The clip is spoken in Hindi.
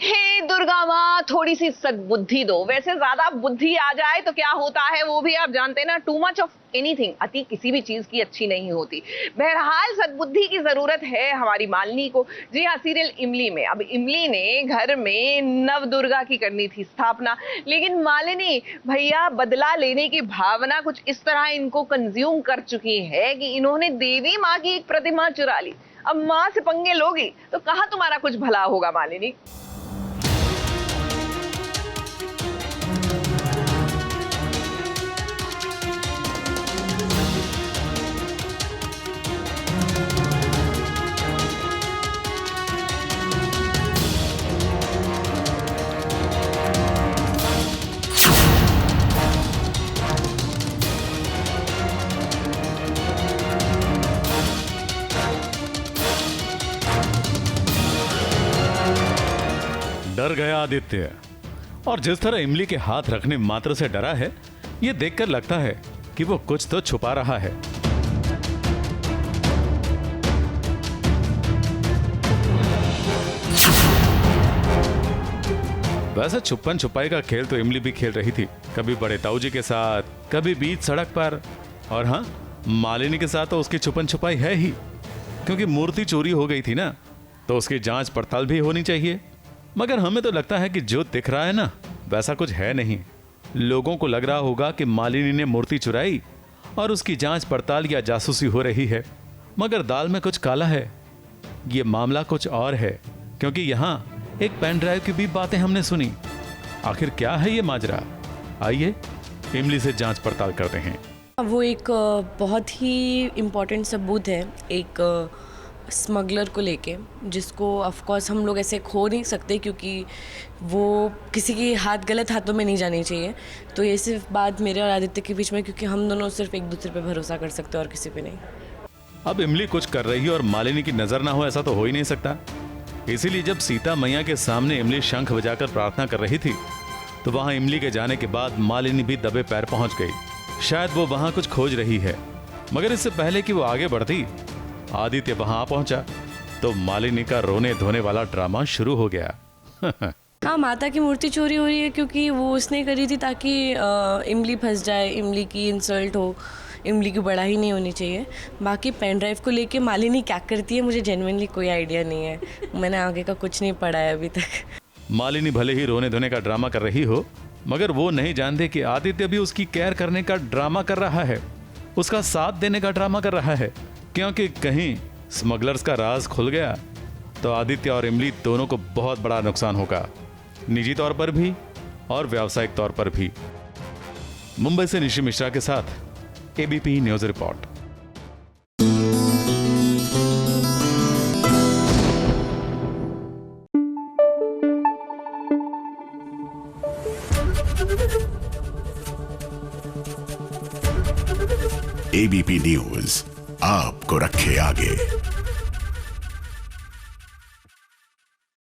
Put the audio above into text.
हे दुर्गा माँ, थोड़ी सी सद्बुद्धि दो। वैसे ज्यादा बुद्धि आ जाए तो क्या होता है वो भी आप जानते हैं ना। टू मच ऑफ एनीथिंग, अति किसी भी चीज की अच्छी नहीं होती। बहरहाल सद्बुद्धि की जरूरत है हमारी मालिनी को। जी हाँ, सीरियल इमली में अब इमली ने घर में नव दुर्गा की करनी थी स्थापना, लेकिन मालिनी भैया बदला लेने की भावना कुछ इस तरह इनको कंज्यूम कर चुकी है कि इन्होंने देवी माँ की एक प्रतिमा चुरा ली। अब माँ से पंगे लोगी तो कहाँ तुम्हारा कुछ भला होगा मालिनी। डर गया आदित्य, और जिस तरह इमली के हाथ रखने मात्र से डरा है, यह देखकर लगता है कि वो कुछ तो छुपा रहा है। वैसे छुपन छुपाई का खेल तो इमली भी खेल रही थी, कभी बड़े ताऊ जी के साथ, कभी बीच सड़क पर, और हाँ, मालिनी के साथ तो उसकी छुपन छुपाई है ही, क्योंकि मूर्ति चोरी हो गई थी ना, तो उसकी जांच पड़ताल भी होनी चाहिए। मगर हमें तो लगता है कि जो दिख रहा है ना, वैसा कुछ है नहीं। लोगों को लग रहा होगा कि मालिनी ने मूर्ति चुराई और उसकी जांच पड़ताल या जासूसी हो रही है, मगर दाल में कुछ काला है। ये मामला कुछ और है, क्योंकि यहाँ एक पेन ड्राइव की भी बातें हमने सुनी। आखिर क्या है ये माजरा? आइए इमली से जांच पड़ताल करते हैं। वो एक बहुत ही इम्पोर्टेंट सबूत है एक स्मगलर को लेके, जिसको ऑफ कोर्स हम लोग ऐसे खो नहीं सकते, क्योंकि वो किसी की हाथ गलत हाथों में नहीं जानी चाहिए। तो ये सिर्फ बात मेरे और आदित्य के बीच में, क्योंकि हम दोनों सिर्फ एक दूसरे पे भरोसा कर सकते हैं और किसी पे नहीं। अब इमली कुछ कर रही है और मालिनी की नजर ना हो, ऐसा तो हो ही नहीं सकता। इसीलिए जब सीता मैया के सामने इमली शंख बजाकर प्रार्थना कर रही थी, तो वहां इमली के जाने के बाद मालिनी भी दबे पैर पहुंच गई। शायद वो वहां कुछ खोज रही है, मगर इससे पहले कि वो आगे बढ़ती, आदित्य वहां आ पहुंचा, तो मालिनी का रोने धोने वाला ड्रामा शुरू हो गया। हाँ, माता की मूर्ति चोरी हो रही है क्योंकि वो उसने करी थी ताकि इमली फंस जाए, इमली की इंसल्ट हो, इमली की बढ़ाई नहीं होनी चाहिए। बाकी पेन ड्राइव को लेके मालिनी क्या करती है, मुझे जेन्युइनली कोई आइडिया नहीं है। मैंने आगे का कुछ नहीं पढ़ा है अभी तक। मालिनी भले ही रोने धोने का ड्रामा कर रही हो, मगर वो नहीं जानते कि आदित्य भी उसकी केयर करने का ड्रामा कर रहा है, उसका साथ देने का ड्रामा कर रहा है। क्योंकि कहीं स्मगलर्स का राज खुल गया तो आदित्य और इमली दोनों को बहुत बड़ा नुकसान होगा, निजी तौर पर भी और व्यावसायिक तौर पर भी। मुंबई से निशी मिश्रा के साथ ABP news report. ABP news आपको रखे आगे।